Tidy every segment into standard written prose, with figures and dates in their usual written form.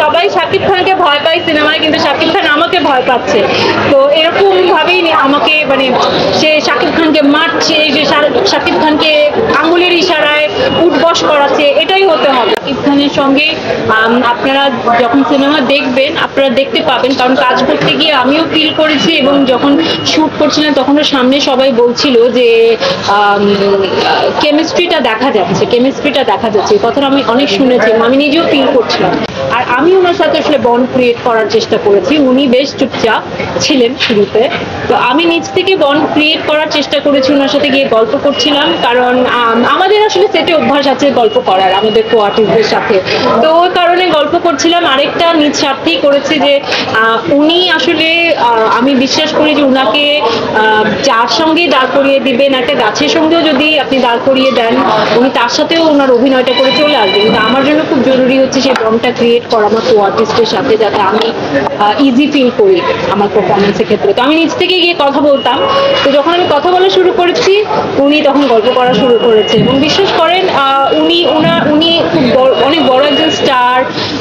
সবাই শাকিব খানকে ভয় পায় সিনেমায়, কিন্তু শাকিব খান আমাকে ভয় পাচ্ছে। তো এরকম ভাবেই আমাকে মানে সে শাকিব খানকে মারছে, যে শাকিব খানকে আঙুলের ইশারায় উঠবস করাচ্ছে, এটাই হতে হবে। শাকিব খানের সঙ্গে আপনারা যখন সিনেমা দেখবেন আপনারা দেখতে পাবেন, কারণ কাজ করতে গিয়ে আমিও ফিল করেছি, এবং যখন শুট করছিলাম তখনও সামনে সবাই বলছিল যে কেমিস্ট্রিটা দেখা যাচ্ছে, কেমিস্ট্রিটা দেখা যাচ্ছে, এই কথাটা আমি অনেক শুনেছি, আমি নিজেও ফিল করছিলাম। আর আমি ওনার সাথে আসলে বন্ড ক্রিয়েট করার চেষ্টা করেছি। উনি বেশ চুপচাপ ছিলেন শুরুতে, তো আমি নিজ থেকে বন্ড ক্রিয়েট করার চেষ্টা করেছি, ওনার সাথে গিয়ে গল্প করছিলাম, কারণ আমাদের আসলে সেটে অভ্যাস আছে গল্প করার আমাদের কো আর্টিস্টদের সাথে, তো ওই কারণে গল্প করছিলাম। আরেকটা নিজ স্বার্থেই করেছি যে উনি আসলে আমি বিশ্বাস করি যে উনাকে যার সঙ্গেই দাঁড় করিয়ে দিবেন, একটা গাছের সঙ্গেও যদি আপনি দাঁড় করিয়ে দেন উনি তার সাথেও ওনার অভিনয়টা করে চলে আসবেন। কিন্তু আমার জন্য খুব জরুরি হচ্ছে সেই বন্ডটা ক্রিয়েট করা আমার কো আর্টিস্টের সাথে, যাতে আমি ইজি ফিল করি আমার পারফরমেন্সের ক্ষেত্রে। তো আমি নিজ থেকে গিয়ে কথা বলতাম, তো যখন আমি কথা বলা শুরু করেছি উনি তখন গল্প করা শুরু করেছে। এবং বিশ্বাস করেন উনি খুব অনেক বড় একজন স্টার,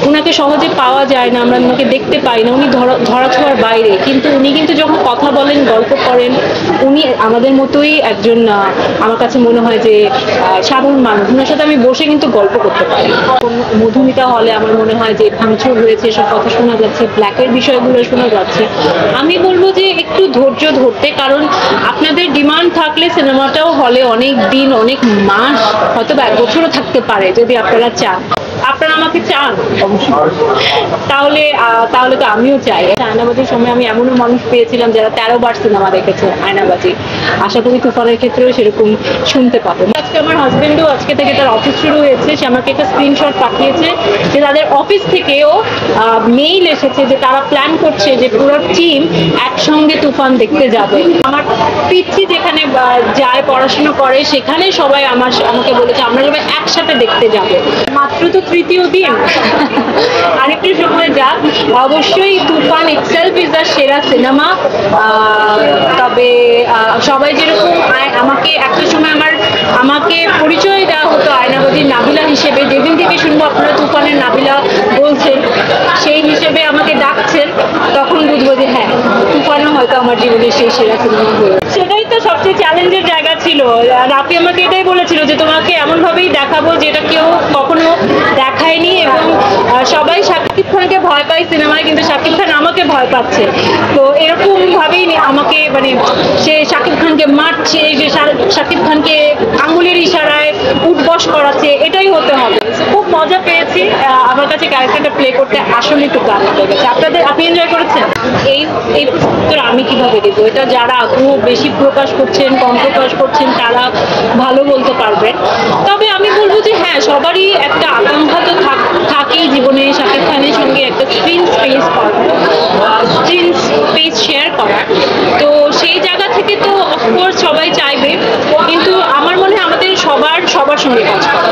উনাকে সহজে পাওয়া যায় না, আমরা ওনাকে দেখতে পাই না, উনি ধরাছোঁয়ার বাইরে, কিন্তু উনি কিন্তু যখন কথা বলেন গল্প করেন উনি আমাদের মতোই একজন, আমার কাছে মনে হয় যে সাধারণ মানুষ। ওনার সাথে আমি বসে কিন্তু গল্প করতে পারি। মধুমিতা হলে আমার মনে হয় যে ভাঙচুর হয়েছে, সব কথা শোনা যাচ্ছে, ব্ল্যাকের বিষয়গুলো শোনা যাচ্ছে। আমি বলবো যে একটু ধৈর্য ধরতে, কারণ আপনাদের ডিমান্ড থাকলে সিনেমাটাও হলে অনেক দিন, অনেক মাস, হয়তো 1 বছরও থাকতে পারে যদি আপনারা চান। আপনারা আমাকে চান তাহলে তাহলে তো আমিও চাই। আয়নাবাজির সময় আমি এমনও মানুষ পেয়েছিলাম যারা 13 বার সিনেমা দেখেছে আয়নাবাজি। আশা করি তুফানের ক্ষেত্রেও সেরকম শুনতে পাবো। আজকে আমার হাজবেন্ডও আজকে থেকে তার অফিস শুরু হয়েছে, সে আমাকে একটা স্ক্রিনশট পাঠিয়েছে যে তাদের অফিস থেকেও মেইল এসেছে যে তারা প্ল্যান করছে যে পুরো টিম একসঙ্গে তুফান দেখতে যাবে। আমার পিচ্ছি যেখানে যায় পড়াশোনা করে সেখানে সবাই আমাকে বলেছে আমরা সবাই একসাথে দেখতে যাবো। মাত্র তো 3য় দিন, আরেকটু সময় যাক। অবশ্যই তুফান ইটসেলফ ইজ আ সেরা সিনেমা। তবে সবাই যেরকম আমাকে একটা সময় আমাকে পরিচয় দেওয়া হতো আয়নাবাজির নাবিলা হিসেবে, যেদিন থেকে শুনবো আপনারা তুফানের নাবিলা বলছেন, সেই হিসেবে আমাকে ডাকছেন, তখন বুঝবো যে হ্যাঁ তুফানও হয়তো আমার জীবনের সেই সেরা সিনেমা হয়ে। সেটাই তো সবচেয়ে চ্যালেঞ্জের জায়গা ছিল। রাফি আমাকে এটাই বলেছিল যে তোমাকে এমনভাবেই দেখাবো যেটা কেউ কখনো দেখায়নি, এবং সবাই শাকিব খানকে ভয় পায় সিনেমায়, কিন্তু শাকিব খান আমাকে ভয় পাচ্ছে। তো এরকম ভাবেই আমাকে মানে সে শাকিব খানকে মারছে, যে শাকিব খানকে আঙুলের ইশারায় উঠবস করাচ্ছে, এটাই হতে হবে। খুব মজা পেয়েছি, আমার কাছে ক্যারেক্টারটা প্লে করতে আসলে একটু গান লেগেছে। আপনি এনজয় করেছেন? এই উত্তর আমি কিভাবে দেব? এটা যারা আগ্রহ বেশি প্রকাশ করছেন, কম প্রকাশ করছেন, তারা ভালো বলতে পারবেন। তবে আমি বলবো যে হ্যাঁ, সবারই একটা আকাঙ্ক্ষা তো থাকেই জীবনে শাকিব খানের সঙ্গে একটা স্ক্রিন স্পেস শেয়ার করার। তো সেই জায়গা থেকে তো অফকোর্স সবাই চাইবে, কিন্তু আমার মনে হয় আমাদের সবার সঙ্গে কাজ করা।